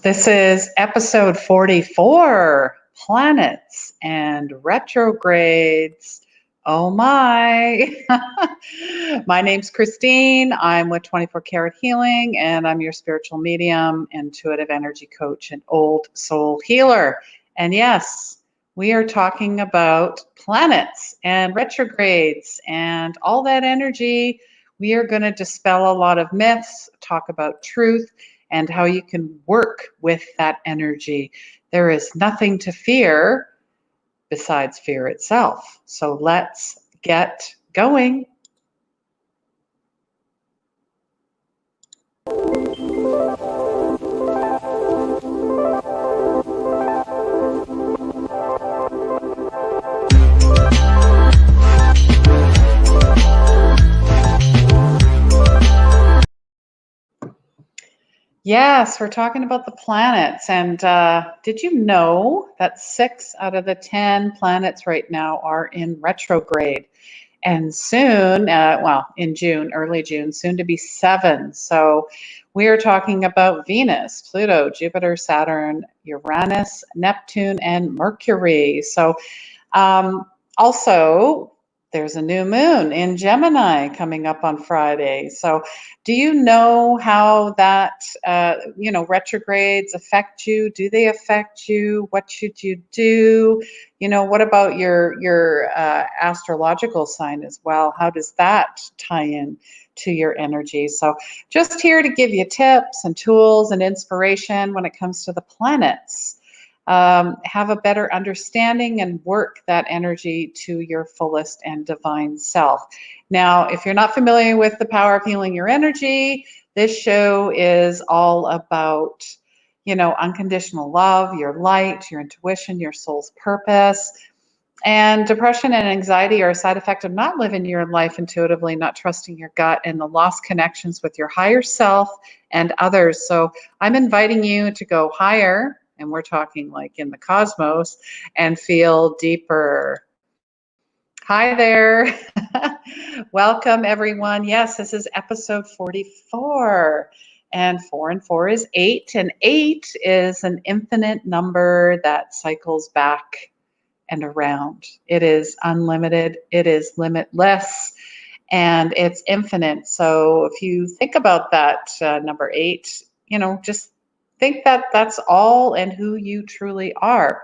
This is episode 44, planets and retrogrades. Oh my. My name's Christine. I'm with 24 Karat Healing, and I'm your spiritual medium, intuitive energy coach, and old soul healer. And yes, we are talking about planets and retrogrades and all that energy. We are going to dispel a lot of myths, talk about truth, and how you can work with that energy. There is nothing to fear besides fear itself. So let's get going. Yes, we're talking about the planets. And did you know that 6 out of the 10 planets right now are in retrograde? And soon, in June, early June, soon to be 7. So we are talking about Venus, Pluto, Jupiter, Saturn, Uranus, Neptune, and Mercury. So also, there's a new moon in Gemini coming up on Friday. So do you know how that, retrogrades affect you? Do they affect you? What should you do? What about your astrological sign as well? How does that tie in to your energy? So just here to give you tips and tools and inspiration when it comes to the planets. Have a better understanding and work that energy to your fullest and divine self. Now, if you're not familiar with the power of healing your energy, this show is all about, unconditional love, your light, your intuition, your soul's purpose. And depression and anxiety are a side effect of not living your life intuitively, not trusting your gut, and the lost connections with your higher self and others. So I'm inviting you to go higher, and we're talking like in the cosmos, and feel deeper. Hi there. Welcome, everyone. Yes, this is episode 44. And 4 and 4 is 8. And 8 is an infinite number that cycles back and around. It is unlimited. It is limitless. And it's infinite. So if you think about that number 8, just think that that's all and who you truly are.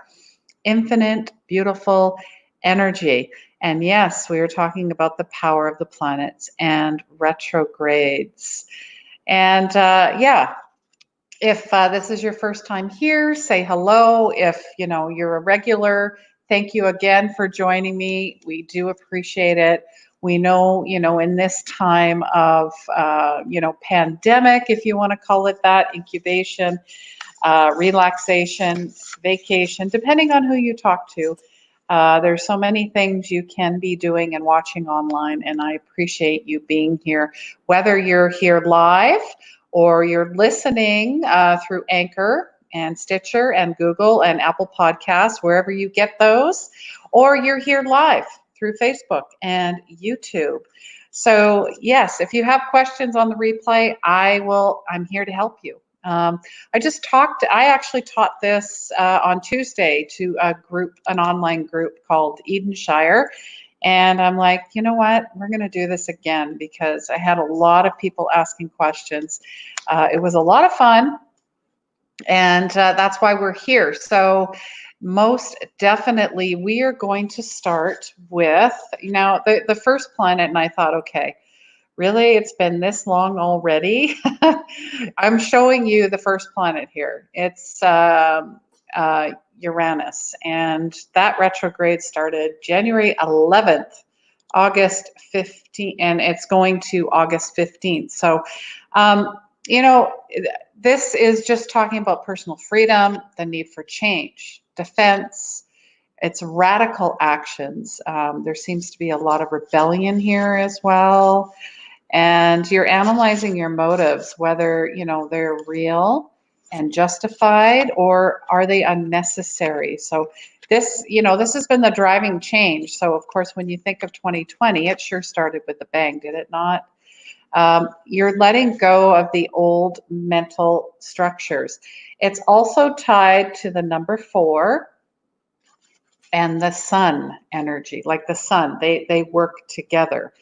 Infinite, beautiful energy. And yes, we are talking about the power of the planets and retrogrades. And if this is your first time here, say hello. If you're a regular, thank you again for joining me. We do appreciate it. We know, in this time of, pandemic, if you want to call it that, incubation, relaxation, vacation, depending on who you talk to. There's so many things you can be doing and watching online, and I appreciate you being here, whether you're here live or you're listening through Anchor and Stitcher and Google and Apple Podcasts, wherever you get those, or you're here live through Facebook and YouTube. So yes, if you have questions on the replay, I'm here to help you. I actually taught this on Tuesday to an online group called Edenshire. And I'm like, you know what, we're going to do this again because I had a lot of people asking questions. It was a lot of fun. And that's why we're here. So most definitely, we are going to start with, the first planet. And I thought, okay, really, it's been this long already? I'm showing you the first planet here. It's Uranus, and that retrograde started January 11th, August 15th, and it's going to August 15th. So, this is just talking about personal freedom, the need for change, defense. It's radical actions. There seems to be a lot of rebellion here as well. And you're analyzing your motives, whether, they're real and justified, or are they unnecessary? So this has been the driving change. So of course, when you think of 2020, it sure started with a bang, did it not? You're letting go of the old mental structures. It's also tied to the number 4 and the sun energy, like the sun. They work together.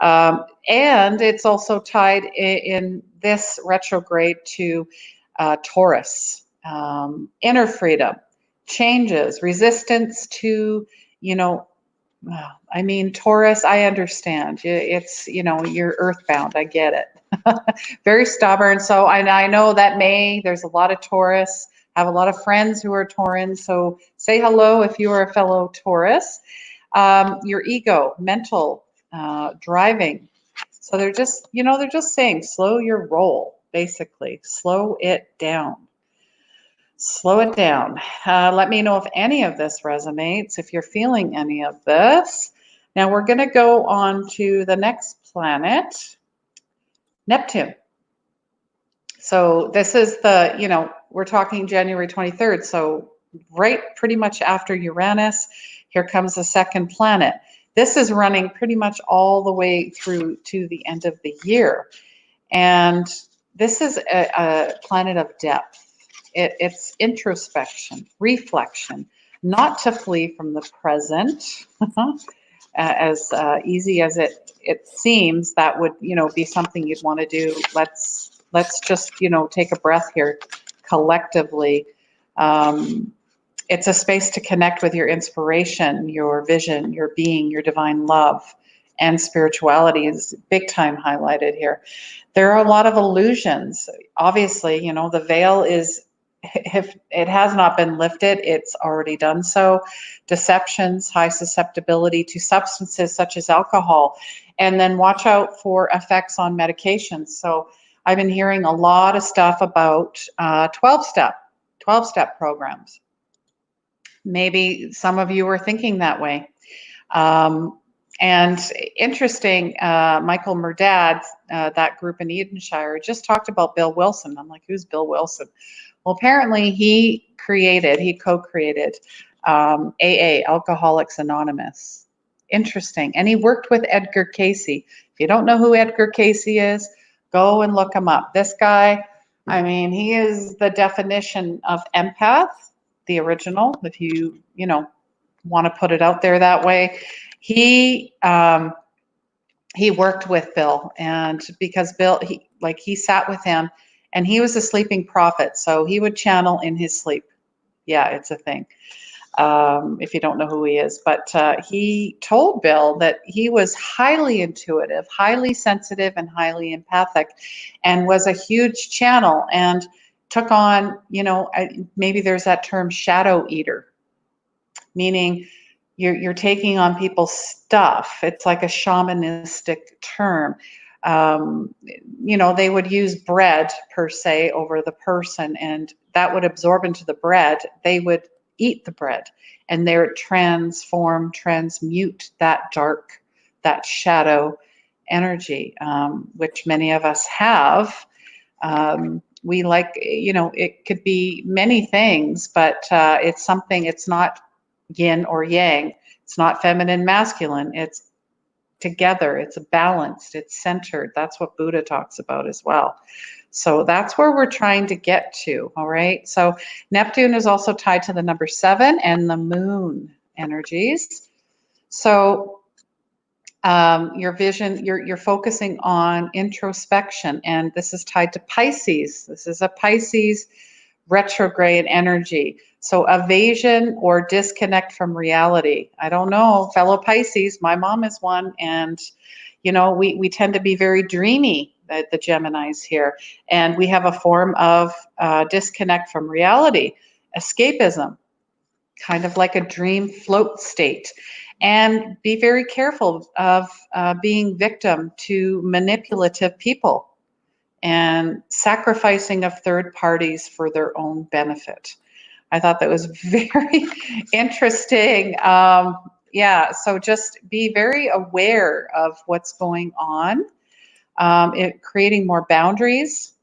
And it's also tied in this retrograde to Taurus, inner freedom, changes, resistance to, you know, I mean, Taurus, I understand. It's, you're earthbound. I get it. Very stubborn. So I know that there's a lot of Taurus. I have a lot of friends who are Taurans. So say hello if you are a fellow Taurus. Your ego, mental, driving. So they're just, they're just saying, slow your roll, basically. Slow it down. Slow it down. Let me know if any of this resonates, if you're feeling any of this. Now we're going to go on to the next planet, Neptune. So this is we're talking January 23rd. So right pretty much after Uranus, here comes the second planet. This is running pretty much all the way through to the end of the year. And this is a planet of depth. It's introspection, reflection, not to flee from the present. As easy as it seems, that would be something you'd want to do. Let's just take a breath here collectively. It's a space to connect with your inspiration, your vision, your being, your divine love, and spirituality is big time highlighted here. There are a lot of illusions. Obviously, the veil is, if it has not been lifted, it's already done so. Deceptions, high susceptibility to substances such as alcohol, and then watch out for effects on medications. So I've been hearing a lot of stuff about 12-step programs. Maybe some of you are thinking that way. And interesting, Michael Murdad, that group in Edenshire, just talked about Bill Wilson. I'm like, who's Bill Wilson? Well, apparently he co-created AA, Alcoholics Anonymous. Interesting. And he worked with Edgar Cayce. If you don't know who Edgar Cayce is, go and look him up. This guy, I mean, he is the definition of empath, the original, if you want to put it out there that way. He worked with Bill, and because Bill, he sat with him, and he was a sleeping prophet, so he would channel in his sleep. Yeah, it's a thing. If you don't know who he is, but he told Bill that he was highly intuitive, highly sensitive, and highly empathic, and was a huge channel, and took on, maybe there's that term shadow eater, meaning you're taking on people's stuff. It's like a shamanistic term. They would use bread per se over the person, and that would absorb into the bread. They would eat the bread, and they would transmute that dark, that shadow energy, which many of us have. We like, it could be many things, but it's something, it's not yin or yang. It's not feminine, masculine. It's together. It's balanced. It's centered. That's what Buddha talks about as well. So that's where we're trying to get to. All right. So Neptune is also tied to the number 7 and the moon energies. So your vision, you're focusing on introspection, and this is tied to Pisces. This is a Pisces retrograde energy. So evasion or disconnect from reality. I don't know, fellow Pisces, my mom is one, and we tend to be very dreamy, the Geminis here, and we have a form of disconnect from reality, escapism, kind of like a dream float state. And be very careful of being victim to manipulative people and sacrificing of third parties for their own benefit. I thought that was very interesting. So just be very aware of what's going on, creating more boundaries,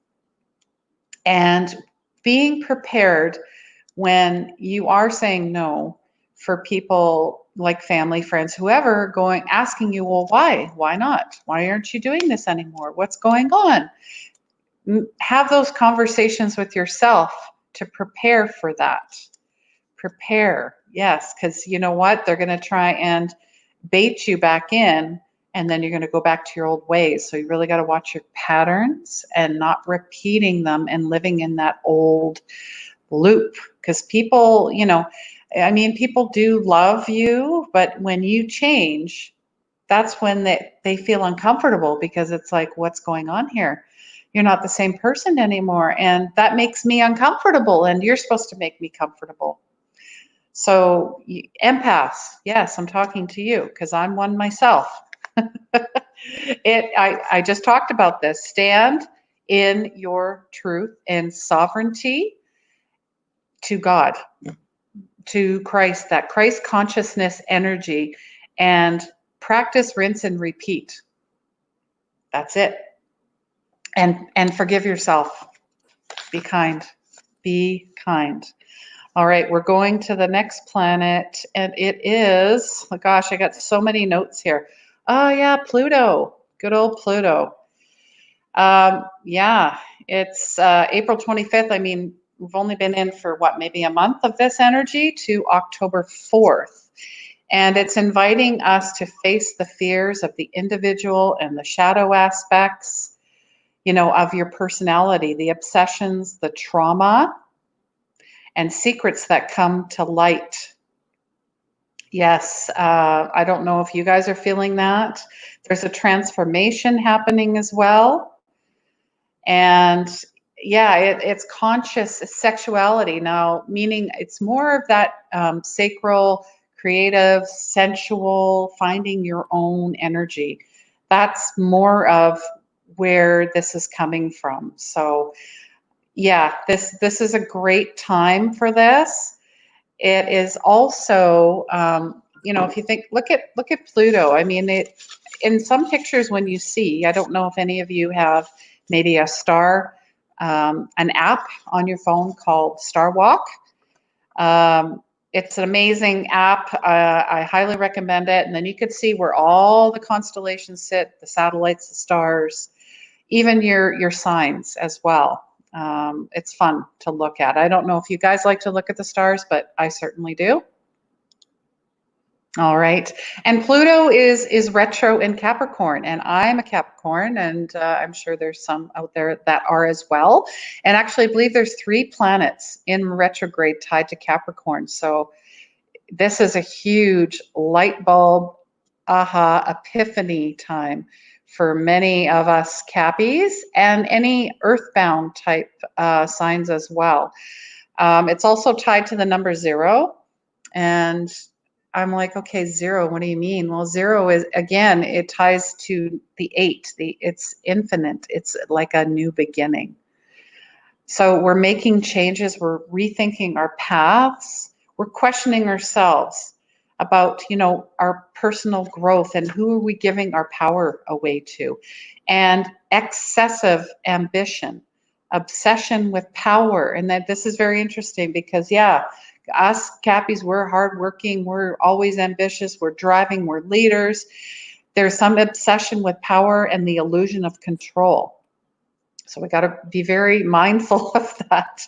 and being prepared when you are saying no for people, like family, friends, whoever, going asking you, well, why not, why aren't you doing this anymore, what's going on? Have those conversations with yourself to prepare for that. Prepare, yes, because you know what, they're going to try and bait you back in, and then you're going to go back to your old ways. So you really got to watch your patterns and not repeating them and living in that old loop, because people, I mean, people do love you, but when you change, that's when they feel uncomfortable, because it's like, what's going on here? You're not the same person anymore, and that makes me uncomfortable, and you're supposed to make me comfortable. So empaths, yes, I'm talking to you because I'm one myself. I just talked about this. Stand in your truth and sovereignty to God, to Christ, that Christ consciousness energy, and practice, rinse, and repeat. That's it. And forgive yourself. Be kind. Be kind. All right, we're going to the next planet, and it is, oh gosh, I got so many notes here. Oh yeah, Pluto. Good old Pluto. Yeah, it's April 25th. I mean, we've only been in for what, maybe a month of this energy, to October 4th. And it's inviting us to face the fears of the individual and the shadow aspects, of your personality, the obsessions, the trauma, and secrets that come to light. Yes, I don't know if you guys are feeling that. There's a transformation happening as well. And yeah, it's conscious sexuality now, meaning it's more of that sacral, creative, sensual, finding your own energy. That's more of where this is coming from. So yeah, this is a great time for this. It is also, if you think, look at Pluto. I mean, in some pictures when you see, I don't know if any of you have maybe a star, an app on your phone called Star Walk. It's an amazing app. I highly recommend it. And then you could see where all the constellations sit, the satellites, the stars, even your signs as well. It's fun to look at. I don't know if you guys like to look at the stars, but I certainly do. All right. And Pluto is retro in Capricorn, and I'm a Capricorn, and I'm sure there's some out there that are as well. And actually, I believe there's 3 planets in retrograde tied to Capricorn. So this is a huge light bulb, aha, epiphany time for many of us Cappies and any earthbound type signs as well. It's also tied to the number 0. And I'm like, okay, 0, what do you mean? Well, 0 is, again, it ties to the 8. It's infinite. It's like a new beginning. So we're making changes. We're rethinking our paths. We're questioning ourselves about, our personal growth and who are we giving our power away to. And excessive ambition, obsession with power. And that this is very interesting because, yeah, us Cappies, we're hardworking, we're always ambitious, we're driving, we're leaders. There's some obsession with power and the illusion of control. So we got to be very mindful of that.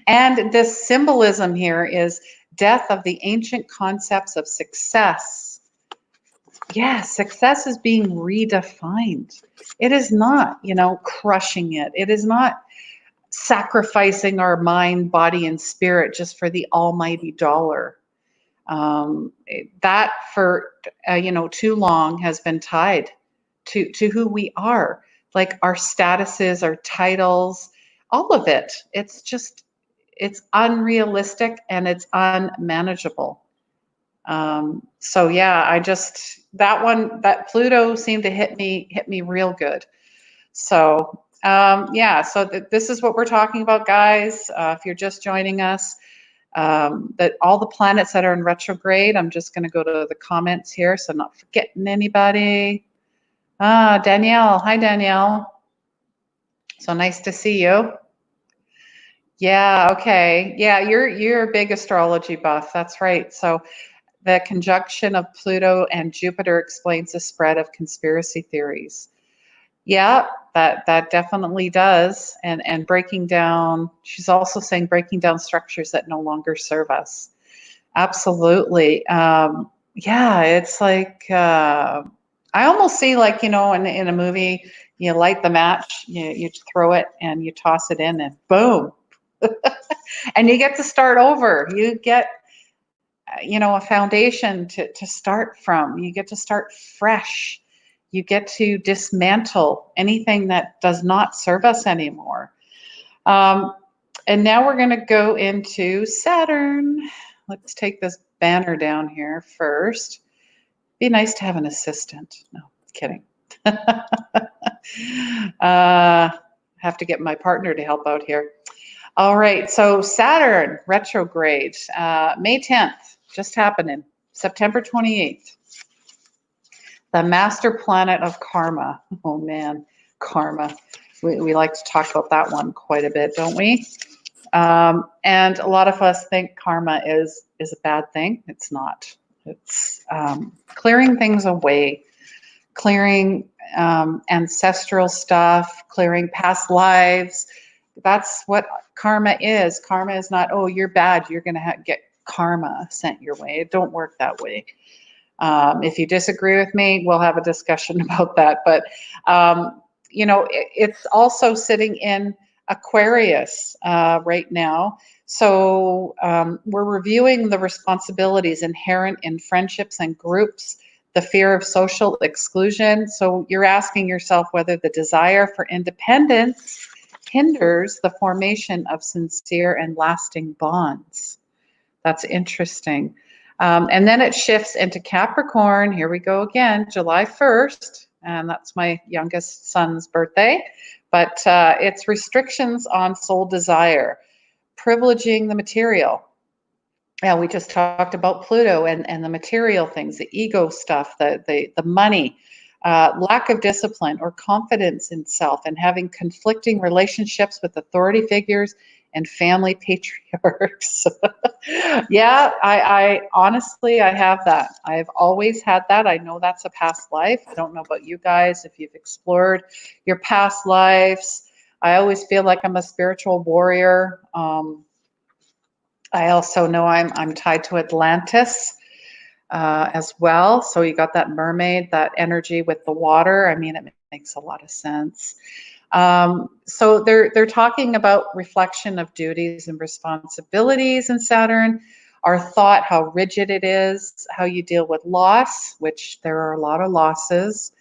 And this symbolism here is death of the ancient concepts of success. Yes, success is being redefined. It is not, crushing it. It is not sacrificing our mind, body, and spirit just for the almighty dollar. That for, too long has been tied to who we are, like our statuses, our titles, all of it. It's unrealistic and it's unmanageable. So yeah, that Pluto seemed to hit me real good. So yeah, so this is what we're talking about, guys. If you're just joining us, that all the planets that are in retrograde, I'm just going to go to the comments here, so I'm not forgetting anybody. Danielle. Hi, Danielle. So nice to see you. Yeah, okay. Yeah, you're a big astrology buff. That's right. So the conjunction of Pluto and Jupiter explains the spread of conspiracy theories. Yeah, that definitely does. And breaking down, she's also saying breaking down structures that no longer serve us. Absolutely. Yeah, it's like, I almost see like, in a movie, you light the match, you throw it and you toss it in and boom. And you get to start over. You get, a foundation to start from. You get to start fresh. You get to dismantle anything that does not serve us anymore. And now we're going to go into Saturn. Let's take this banner down here first. Be nice to have an assistant. No, kidding. Have to get my partner to help out here. All right, so Saturn retrograde, May 10th, just happening, September 28th. The master planet of karma. Oh man, karma. We like to talk about that one quite a bit, don't we? And a lot of us think karma is a bad thing. It's not. It's clearing things away, clearing ancestral stuff, clearing past lives. That's what karma is. Karma is not, oh, you're bad, you're going to get karma sent your way. It don't work that way. If you disagree with me, we'll have a discussion about that. But, it's also sitting in Aquarius right now. So we're reviewing the responsibilities inherent in friendships and groups, the fear of social exclusion. So you're asking yourself whether the desire for independence hinders the formation of sincere and lasting bonds. That's interesting. And then it shifts into Capricorn. Here we go again, July 1st. And that's my youngest son's birthday. But it's restrictions on soul desire, privileging the material. Yeah, we just talked about Pluto and the material things, the ego stuff, the money, lack of discipline or confidence in self, and having conflicting relationships with authority figures and family patriarchs. Yeah, I honestly, I have that. I've always had that. I know that's a past life. I don't know about you guys, if you've explored your past lives. I always feel like I'm a spiritual warrior. I also know I'm tied to Atlantis as well. So you got that mermaid, that energy with the water. I mean, it makes a lot of sense. So they're talking about reflection of duties and responsibilities in Saturn, our thought, how rigid it is, how you deal with loss, which there are a lot of losses,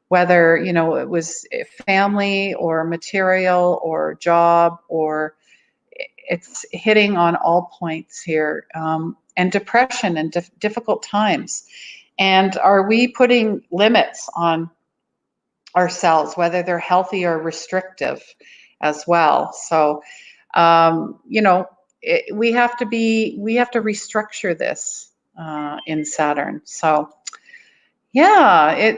whether, it was family or material or job, or it's hitting on all points here, and depression and difficult times. And are we putting limits on ourselves, whether they're healthy or restrictive as well? So, we have to restructure this in Saturn. So, yeah,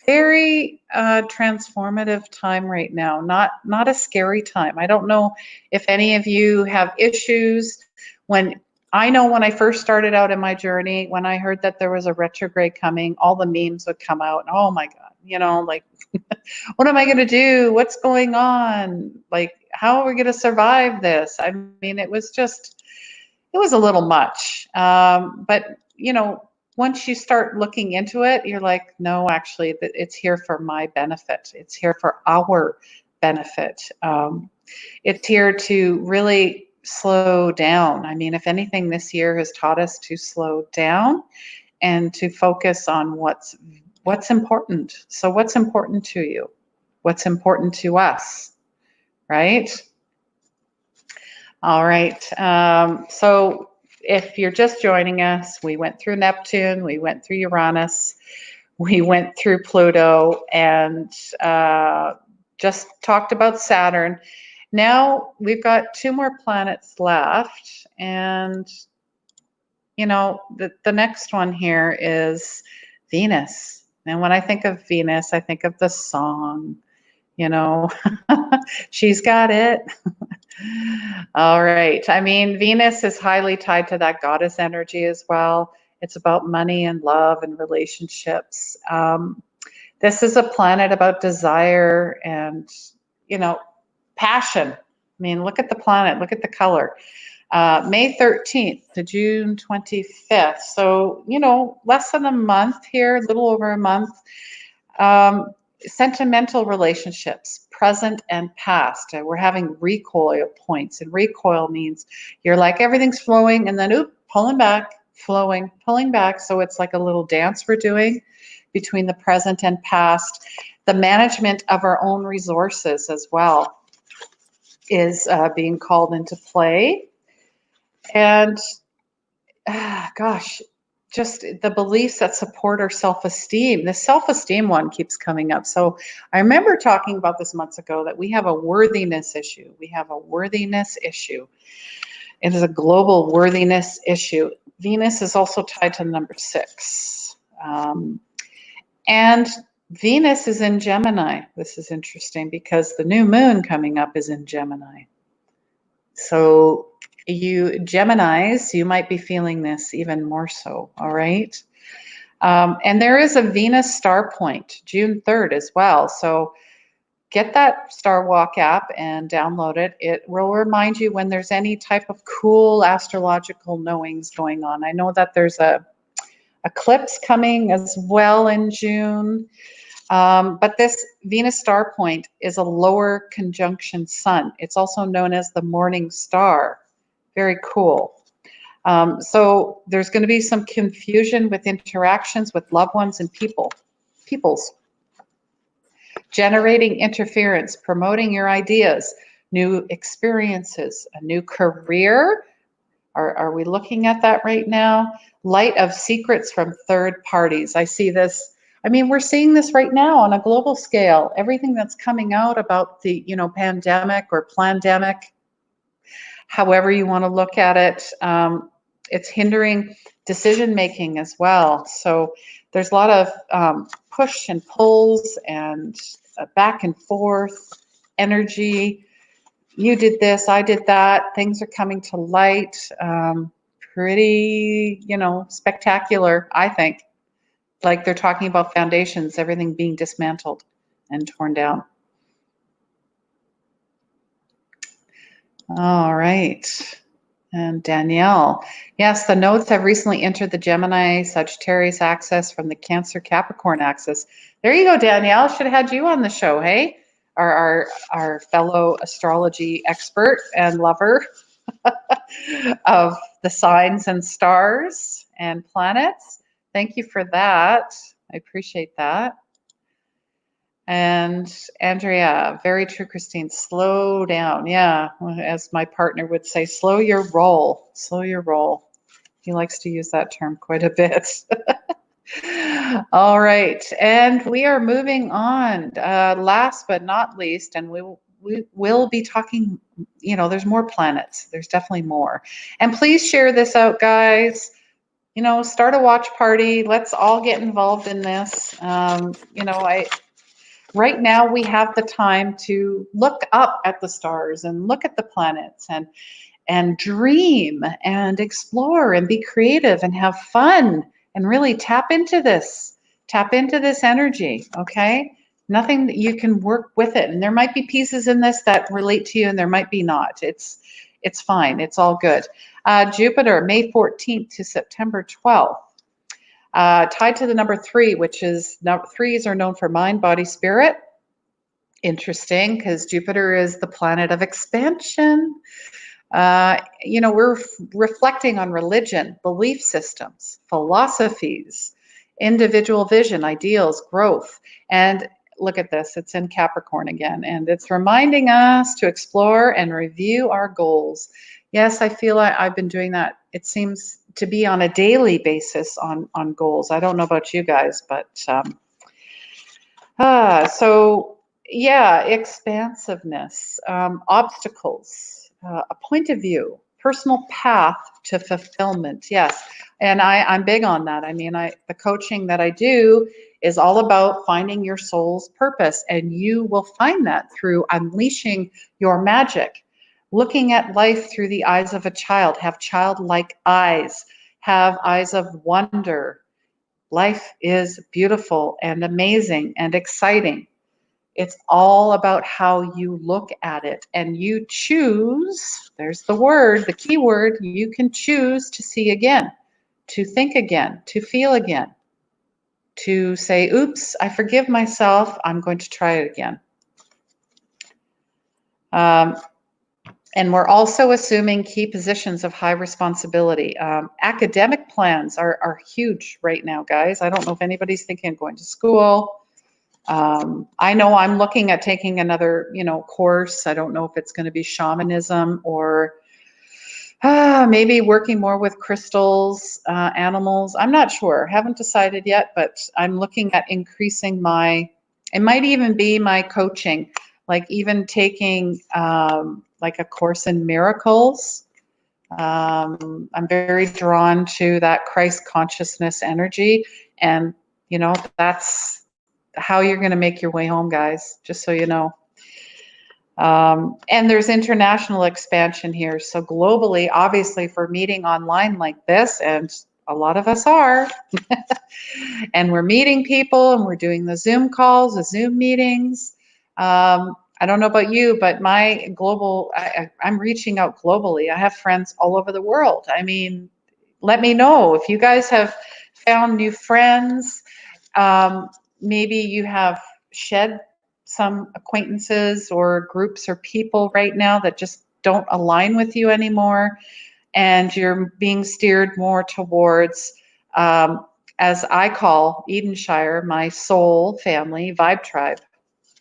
very transformative time right now. Not a scary time. I don't know if any of you have issues. When I first started out in my journey, when I heard that there was a retrograde coming, all the memes would come out. Oh my God, like, what am I going to do? What's going on? Like, how are we going to survive this? I mean, it was a little much. But, once you start looking into it, you're like, no, actually, it's here for my benefit. It's here for our benefit. It's here to really slow down. I mean, if anything, this year has taught us to slow down and to focus on what's important. So what's important to you? What's important to us, right? All right. So if you're just joining us, we went through Neptune, we went through Uranus, we went through Pluto, and just talked about Saturn. Now we've got 2 more planets left, and the next one here is Venus. And when I think of Venus, I think of the song, she's got it. All right. I mean, Venus is highly tied to that goddess energy as well. It's about money and love and relationships. This is a planet about desire and, you know, passion. I mean, look at the planet, look at the color. May 13th to June 25th. So, you know, less than a month here, a little over a month. Sentimental relationships, present and past. We're having recoil points, and recoil means you're like everything's flowing and then pulling back, flowing, pulling back. So it's like a little dance we're doing between the present and past. The management of our own resources as well is being called into play. And gosh, just the beliefs that support our self-esteem. The self-esteem one keeps coming up. So I remember talking about this months ago, that we have a worthiness issue. We have a worthiness issue. It is a global worthiness issue. Venus is also tied to number 6. And Venus is in Gemini. This is interesting because the new moon coming up is in Gemini. So you Geminis, you might be feeling this even more so, all right? And there is a Venus star point, June 3rd as well. So get that Star Walk app and download it. It will remind you when there's any type of cool astrological knowings going on. I know that there's a eclipse coming as well in June. But this Venus star point is a lower conjunction sun. It's also known as the morning star. Very cool. So there's going to be some confusion with interactions with loved ones and peoples. Generating interference, promoting your ideas, new experiences, a new career. Are we looking at that right now? Light of secrets from third parties. I see this. I mean, we're seeing this right now on a global scale. Everything that's coming out about the, you know, pandemic or plandemic, however you want to look at it, it's hindering decision making as well. So there's a lot of push and pulls and back and forth energy. You did this, I did that. Things are coming to light. Pretty, you know, spectacular, I think. Like they're talking about foundations, everything being dismantled and torn down. All right. And Danielle, yes, the nodes have recently entered the Gemini Sagittarius axis from the Cancer Capricorn axis. There you go, Danielle. Should have had you on the show, hey? Our fellow astrology expert and lover of the signs and stars and planets. Thank you for that. I appreciate that. And Andrea, very true, Christine. Slow down. Yeah, as my partner would say, slow your roll. Slow your roll. He likes to use that term quite a bit. All right, and we are moving on. Last but not least, and we will be talking, you know, there's more planets. There's definitely more. And please share this out, guys. You know, start a watch party. Let's all get involved in this. You know, right now we have the time to look up at the stars and look at the planets and dream and explore and be creative and have fun and really tap into this energy, okay? Nothing that you can work with it. And there might be pieces in this that relate to you and there might be not. It's fine. It's all good. Jupiter, May 14th to September 12th. Tied to the number 3, which is, number 3s are known for mind, body, spirit. Interesting, because Jupiter is the planet of expansion. You know, we're reflecting on religion, belief systems, philosophies, individual vision, ideals, growth. And look at this, it's in Capricorn again, and it's reminding us to explore and review our goals. Yes, I feel I've been doing that. It seems to be on a daily basis on goals. I don't know about you guys, but so yeah, expansiveness, obstacles, a point of view, personal path to fulfillment. Yes, and I'm big on that. I mean, the coaching that I do is all about finding your soul's purpose, and you will find that through unleashing your magic, looking at life through the eyes of a child, have childlike eyes, have eyes of wonder. Life is beautiful and amazing and exciting. It's all about how you look at it, and you choose, there's the word, the key word, you can choose to see again, to think again, to feel again, to say, oops, I forgive myself, I'm going to try it again. And we're also assuming key positions of high responsibility. Academic plans are huge right now, guys. I don't know if anybody's thinking of going to school. I know I'm looking at taking another, course. I don't know if it's going to be shamanism or maybe working more with crystals, animals. I'm not sure. Haven't decided yet, but I'm looking at increasing it might even be my coaching, like even taking like a course in miracles. I'm very drawn to that Christ consciousness energy, and that's how you're going to make your way home, guys, just so you know. And there's international expansion here. So globally, obviously, for meeting online like this, and a lot of us are, and we're meeting people and we're doing the Zoom calls, the Zoom meetings. I don't know about you, but my global, I'm reaching out globally. I have friends all over the world. I mean, let me know if you guys have found new friends. Maybe you have shed some acquaintances or groups or people right now that just don't align with you anymore, and you're being steered more towards, as I call Edenshire, my soul family vibe tribe.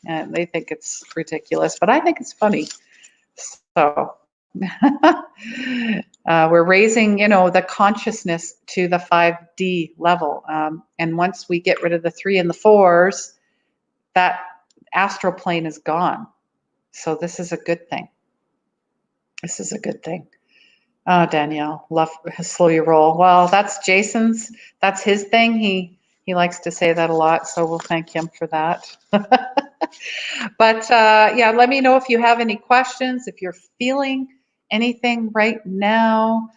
And they think it's ridiculous, but I think it's funny. So we're raising, the consciousness to the 5D level. And once we get rid of the 3 and the 4s, that astral plane is gone. So this is a good thing. This is a good thing. Oh, Danielle, love slow your roll. Well, that's his thing. He likes to say that a lot, so we'll thank him for that. But yeah, let me know if you have any questions, if you're feeling anything right now.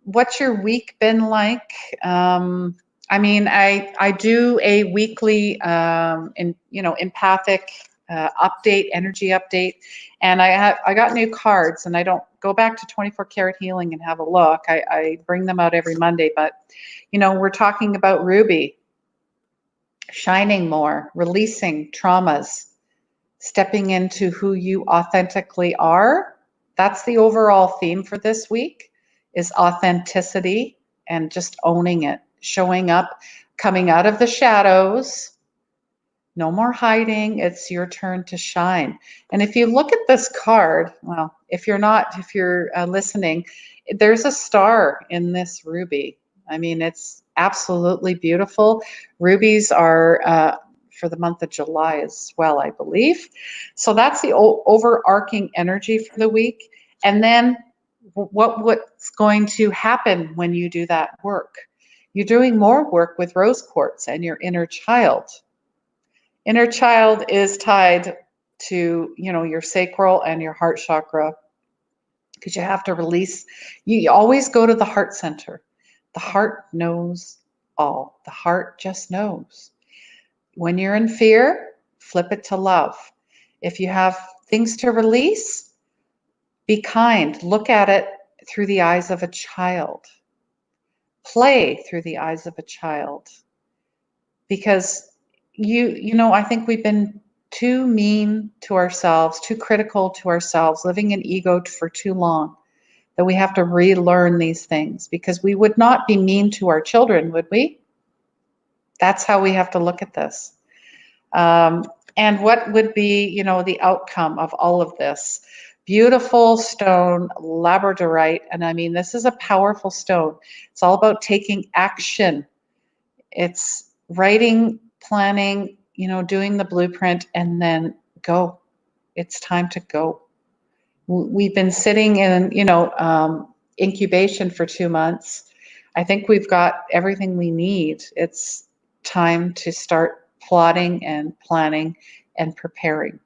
What's your week been like? I mean, I do a weekly empathic update, energy update, and I got new cards, and I don't go back to 24 karat healing and have a look. I bring them out every Monday, but we're talking about Ruby, shining more, releasing traumas, stepping into who you authentically are. That's the overall theme for this week, is authenticity and just owning it, showing up, coming out of the shadows. No more hiding. It's your turn to shine. And if you look at this card, well, if you're listening, there's a star in this ruby. I mean, it's absolutely beautiful. Rubies are for the month of July as well, I believe. So that's the overarching energy for the week. And then what's going to happen when you do that work? You're doing more work with rose quartz and your inner child. Inner child is tied to, your sacral and your heart chakra, because you have to release. You always go to the heart center. The heart knows all. The heart just knows. When you're in fear, flip it to love. If you have things to release, be kind. Look at it through the eyes of a child. Play through the eyes of a child. Because I think we've been too mean to ourselves, too critical to ourselves, living in ego for too long, that we have to relearn these things, because we would not be mean to our children, would we? That's how we have to look at this. And what would be, the outcome of all of this? Beautiful stone, labradorite. And I mean, this is a powerful stone. It's all about taking action. It's writing, planning, doing the blueprint, and then go. It's time to go. We've been sitting in, incubation for 2 months. I think we've got everything we need. It's time to start plotting and planning and preparing.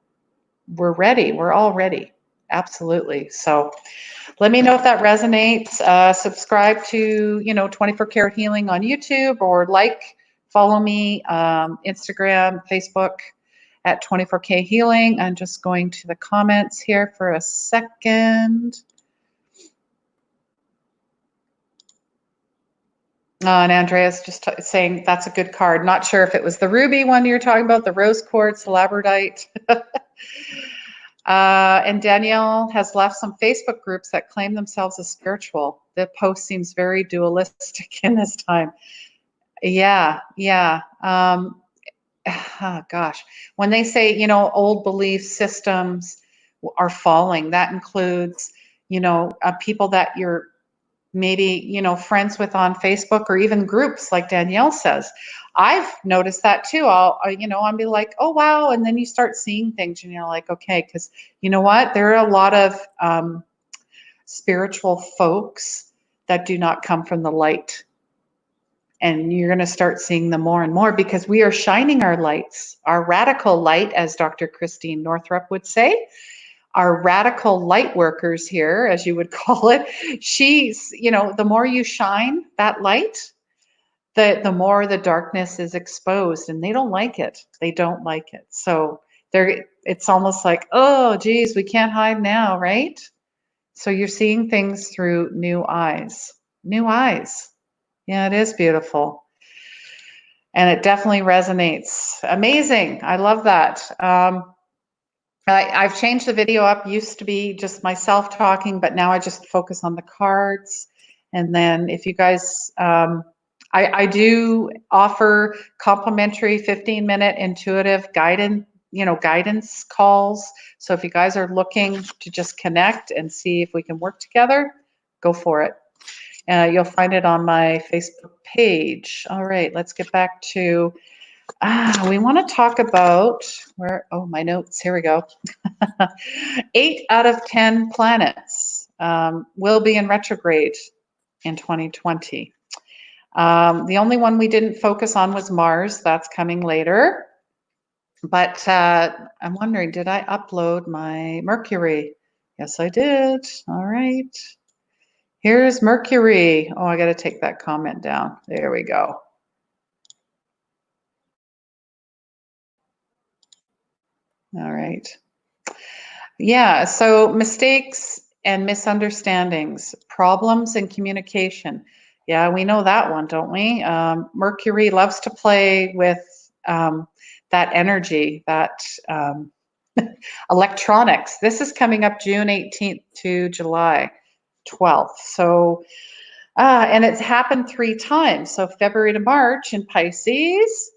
We're ready. We're all ready. Absolutely. So let me know if that resonates. Subscribe to, 24 Karat Healing on YouTube, or follow me, Instagram, Facebook at 24K Healing. I'm just going to the comments here for a second. And Andrea's just saying that's a good card. Not sure if it was the ruby one you're talking about, the rose quartz, labradorite. And Danielle has left some Facebook groups that claim themselves as spiritual. The post seems very dualistic in this time. Yeah. Oh, gosh. When they say, old belief systems are falling, that includes, people that you're maybe, friends with on Facebook, or even groups like Danielle says. I've noticed that too. I'll be like, oh, wow. And then you start seeing things and you're like, okay, because you know what? There are a lot of spiritual folks that do not come from the light. And you're going to start seeing them more and more, because we are shining our lights, our radical light, as Dr. Christine Northrup would say. Our radical light workers here, as you would call it, she's, the more you shine that light, the more the darkness is exposed, and they don't like it. They don't like it. So it's almost like, oh, geez, we can't hide now, right? So you're seeing things through new eyes. New eyes. Yeah, it is beautiful. And it definitely resonates. Amazing. I love that. I've changed the video up. Used to be just myself talking, but now I just focus on the cards. And then if you guys, I do offer complimentary 15-minute intuitive guidance calls. So if you guys are looking to just connect and see if we can work together, go for it. You'll find it on my Facebook page. All right, let's get back to, we want to talk about my notes, here we go. 8 out of 10 planets will be in retrograde in 2020. The only one we didn't focus on was Mars. That's coming later. But I'm wondering, did I upload my Mercury? Yes, I did. All right. Here's Mercury. Oh, I got to take that comment down. There we go. All right. Yeah, so mistakes and misunderstandings, problems in communication. Yeah, we know that one, don't we? Mercury loves to play with that energy, that electronics. This is coming up June 18th to July 12th. So, and it's happened 3 times. So February to March in Pisces,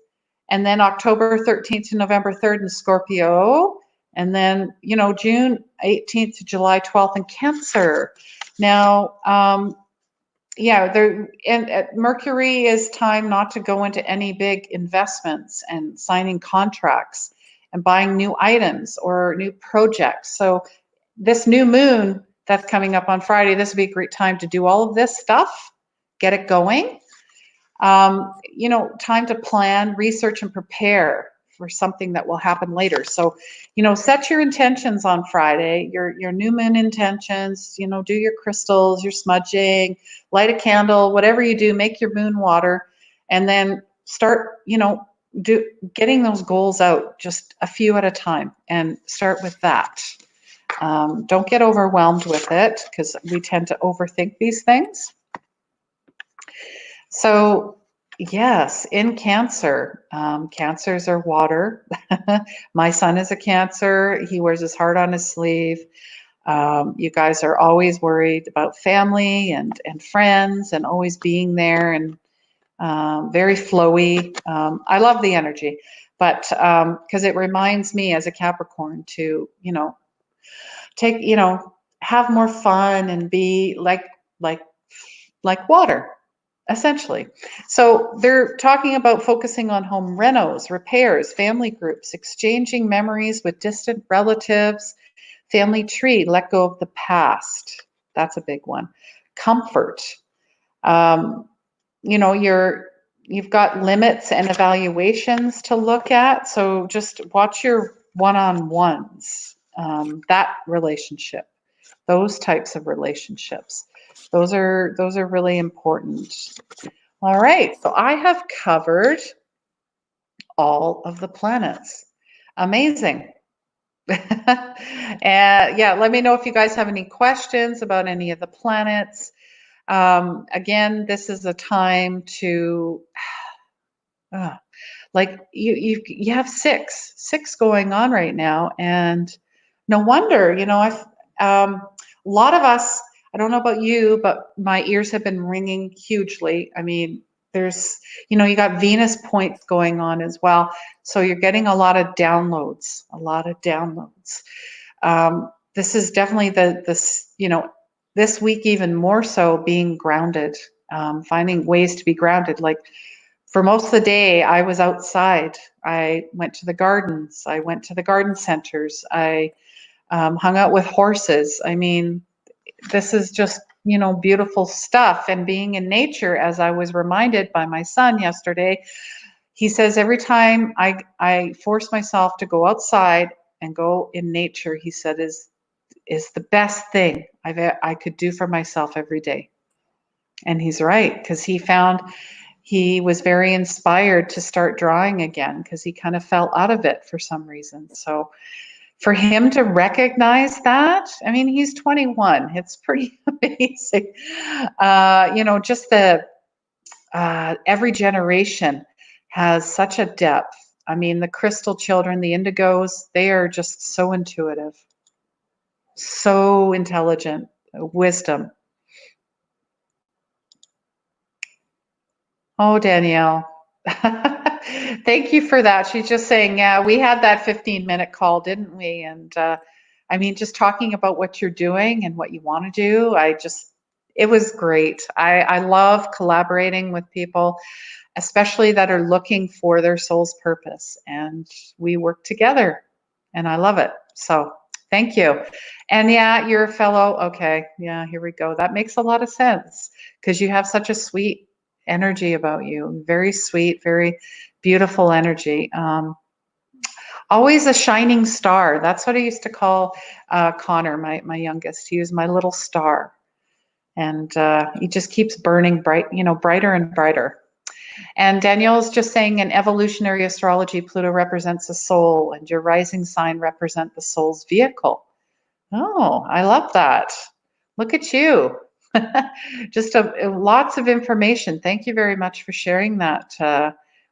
and then October 13th to November 3rd in Scorpio, and then, June 18th to July 12th in Cancer. Now, Mercury is time not to go into any big investments and signing contracts and buying new items or new projects. So this new moon that's coming up on Friday, this would be a great time to do all of this stuff, get it going. Time to plan, research, and prepare for something that will happen later. So, set your intentions on Friday, your new moon intentions, do your crystals, your smudging, light a candle, whatever you do, make your moon water, and then start, getting those goals out just a few at a time, and start with that. Don't get overwhelmed with it, because we tend to overthink these things. So, yes, in Cancer, Cancers are water. My son is a Cancer. He wears his heart on his sleeve. You guys are always worried about family and friends, and always being there, and very flowy. I love the energy, but because it reminds me as a Capricorn to, take, have more fun and be like water, essentially. So they're talking about focusing on home renos, repairs, family groups, exchanging memories with distant relatives, family tree, let go of the past. That's a big one. Comfort. You've got limits and evaluations to look at. So just watch your one-on-ones. that relationship, those types of relationships. Those are really important. All right, so I have covered all of the planets. Amazing. And yeah, let me know if you guys have any questions about any of the planets. Again, this is a time to like you have six going on right now, and no wonder, I've a lot of us, I don't know about you, but my ears have been ringing hugely. I mean, there's, you got Venus points going on as well, so you're getting a lot of downloads, this is definitely this week even more so, being grounded, finding ways to be grounded. Like, for most of the day, I was outside. I went to the gardens. I went to the garden centers. I hung out with horses. I mean, this is just, beautiful stuff. And being in nature, as I was reminded by my son yesterday, he says every time I force myself to go outside and go in nature, he said, is the best thing I could do for myself every day. And he's right, because he was very inspired to start drawing again, because he kind of fell out of it for some reason. So for him to recognize that, I mean, he's 21. It's pretty amazing. Just every generation has such a depth. I mean, the crystal children, the indigos, they are just so intuitive, so intelligent, wisdom. Oh, Danielle. Thank you for that. She's just saying, yeah, we had that 15-minute call, didn't we? And I mean, just talking about what you're doing and what you want to do, it was great. I love collaborating with people, especially that are looking for their soul's purpose. And we work together, and I love it. So thank you. And yeah, you're a fellow. Okay. Yeah, here we go. That makes a lot of sense, because you have such a sweet energy about you. Very sweet, very beautiful energy. Always a shining star. That's what I used to call Connor, my youngest. He was my little star. And he just keeps burning bright, brighter and brighter. And Danielle's just saying, in evolutionary astrology, Pluto represents the soul, and your rising sign represents the soul's vehicle. Oh, I love that. Look at you. Just lots of information. Thank you very much for sharing that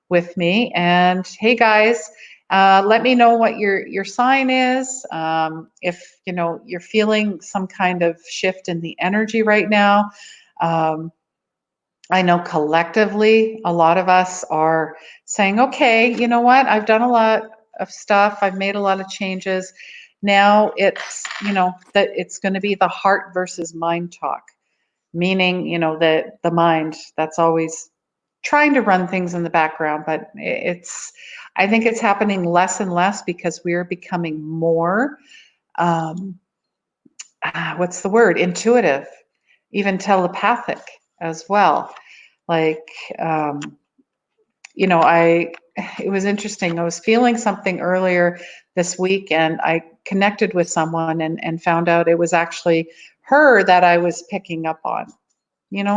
with me. And hey, guys, let me know what your sign is. If you're feeling some kind of shift in the energy right now. I know collectively, a lot of us are saying, okay, you know what? I've done a lot of stuff. I've made a lot of changes. Now it's, that it's going to be the heart versus mind talk, meaning, that the mind, that's always trying to run things in the background, but I think it's happening less and less, because we're becoming more, what's the word? Intuitive, even telepathic as well. Like, it was interesting. I was feeling something earlier this week, and I connected with someone and found out it was actually her that I was picking up on.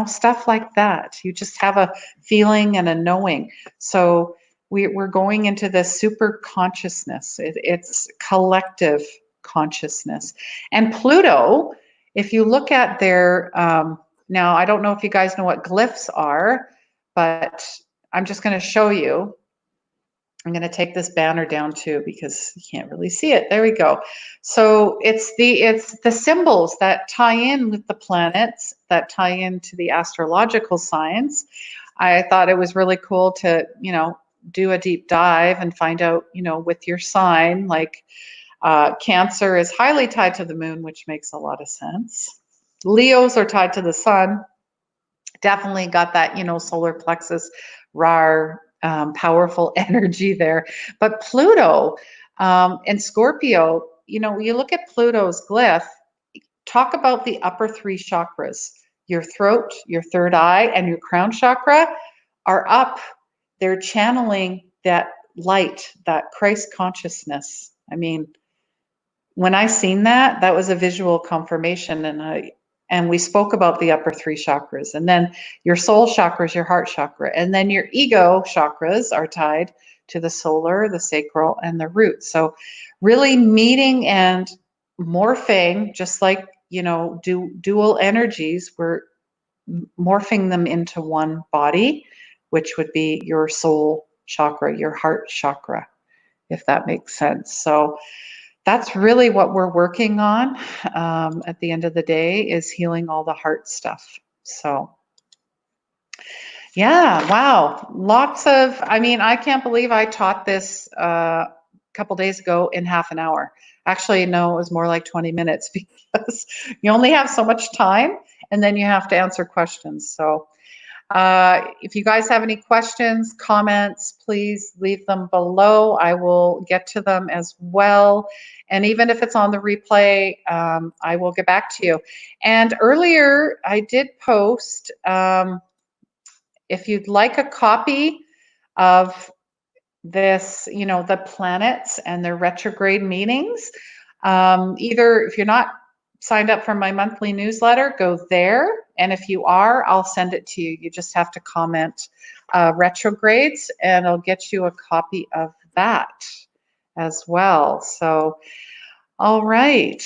Stuff like that. You just have a feeling and a knowing. So we're going into this super consciousness. It's collective consciousness. And Pluto, if you look at their, now I don't know if you guys know what glyphs are, but I'm just going to show you. I'm going to take this banner down too, because you can't really see it. There we go. So it's the symbols that tie in with the planets, that tie into the astrological science. I thought it was really cool to, do a deep dive and find out, with your sign, like Cancer is highly tied to the moon, which makes a lot of sense. Leos are tied to the sun. Definitely got that, solar plexus, rar, powerful energy there. But Pluto and Scorpio, you look at Pluto's glyph, talk about the upper three chakras. Your throat, your third eye, and your crown chakra are up. They're channeling that light, that Christ consciousness. I mean, when I seen that, that was a visual confirmation, and we spoke about the upper three chakras, and then your soul chakra is your heart chakra, and then your ego chakras are tied to the solar, the sacral, and the root. So really meeting and morphing, just like, dual energies, we're morphing them into one body, which would be your soul chakra, your heart chakra, if that makes sense. So that's really what we're working on at the end of the day, is healing all the heart stuff. So yeah, wow. Lots of, I can't believe I taught this a couple days ago in half an hour. Actually, no, it was more like 20 minutes because you only have so much time and then you have to answer questions. So if you guys have any questions, comments, please leave them below. I will get to them as well. And even if it's on the replay, I will get back to you. And earlier I did post, if you'd like a copy of this, the planets and their retrograde meetings, either if you're not signed up for my monthly newsletter, go there. And if you are, I'll send it to you. You just have to comment retrogrades and I'll get you a copy of that as well. So, all right.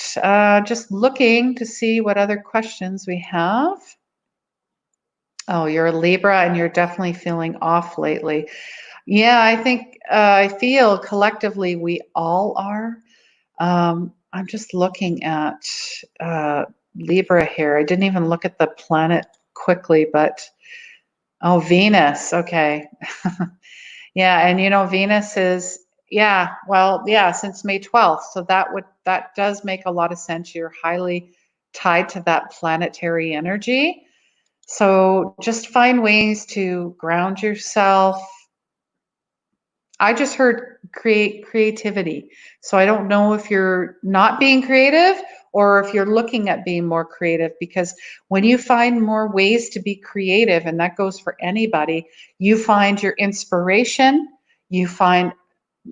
Just looking to see what other questions we have. Oh, you're a Libra and you're definitely feeling off lately. Yeah, I think I feel collectively we all are. I'm just looking at Libra here. I didn't even look at the planet quickly, but oh, Venus. Okay. Yeah, and Venus is, since May 12th. So that does make a lot of sense. You're highly tied to that planetary energy. So just find ways to ground yourself. I just heard creativity. So I don't know if you're not being creative or if you're looking at being more creative, because when you find more ways to be creative, and that goes for anybody, you find your inspiration, you find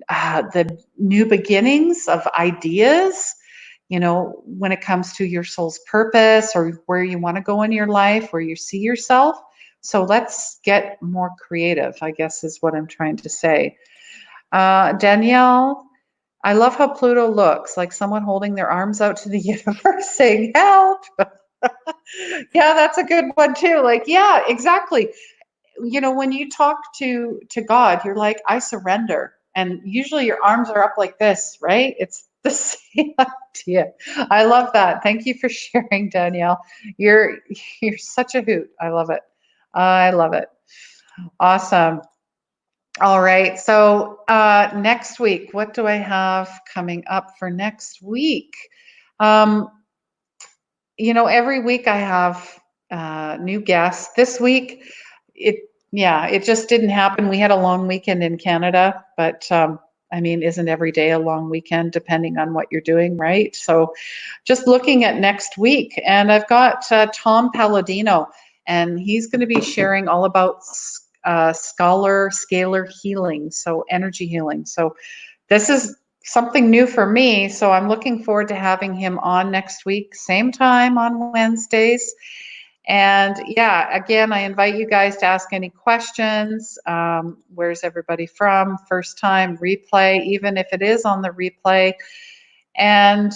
the new beginnings of ideas, when it comes to your soul's purpose or where you want to go in your life, where you see yourself. So let's get more creative, I guess is what I'm trying to say. Danielle, I love how Pluto looks like someone holding their arms out to the universe saying, help. Yeah, that's a good one too. Like, yeah, exactly. When you talk to God, you're like, I surrender. And usually your arms are up like this, right? It's the same idea. I love that. Thank you for sharing, Danielle. You're such a hoot. I love it. I love it. Awesome. All right. So next week, what do I have coming up for next week? Every week I have new guests. This week, it just didn't happen. We had a long weekend in Canada, but isn't every day a long weekend depending on what you're doing, right? So just looking at next week, and I've got Tom Palladino, and he's going to be sharing all about scalar healing, so energy healing. So this is something new for me, so I'm looking forward to having him on next week, same time on Wednesdays. And yeah, again, I invite you guys to ask any questions. Where's everybody from? First time, replay, even if it is on the replay. And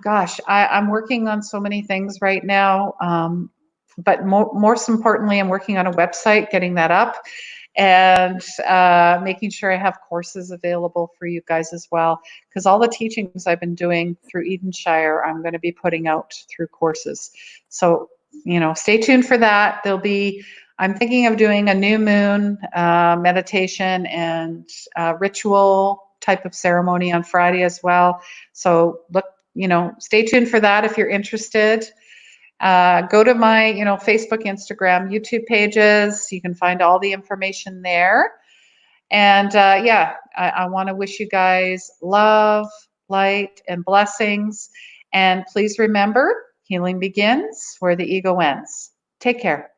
gosh, I'm working on so many things right now. But most importantly, I'm working on a website, getting that up, and making sure I have courses available for you guys as well. Because all the teachings I've been doing through Edenshire, I'm going to be putting out through courses. So, stay tuned for that. I'm thinking of doing a new moon meditation and ritual type of ceremony on Friday as well. So stay tuned for that if you're interested. Go to my, Facebook, Instagram, YouTube pages. You can find all the information there. And I want to wish you guys love, light, and blessings. And please remember, healing begins where the ego ends. Take care.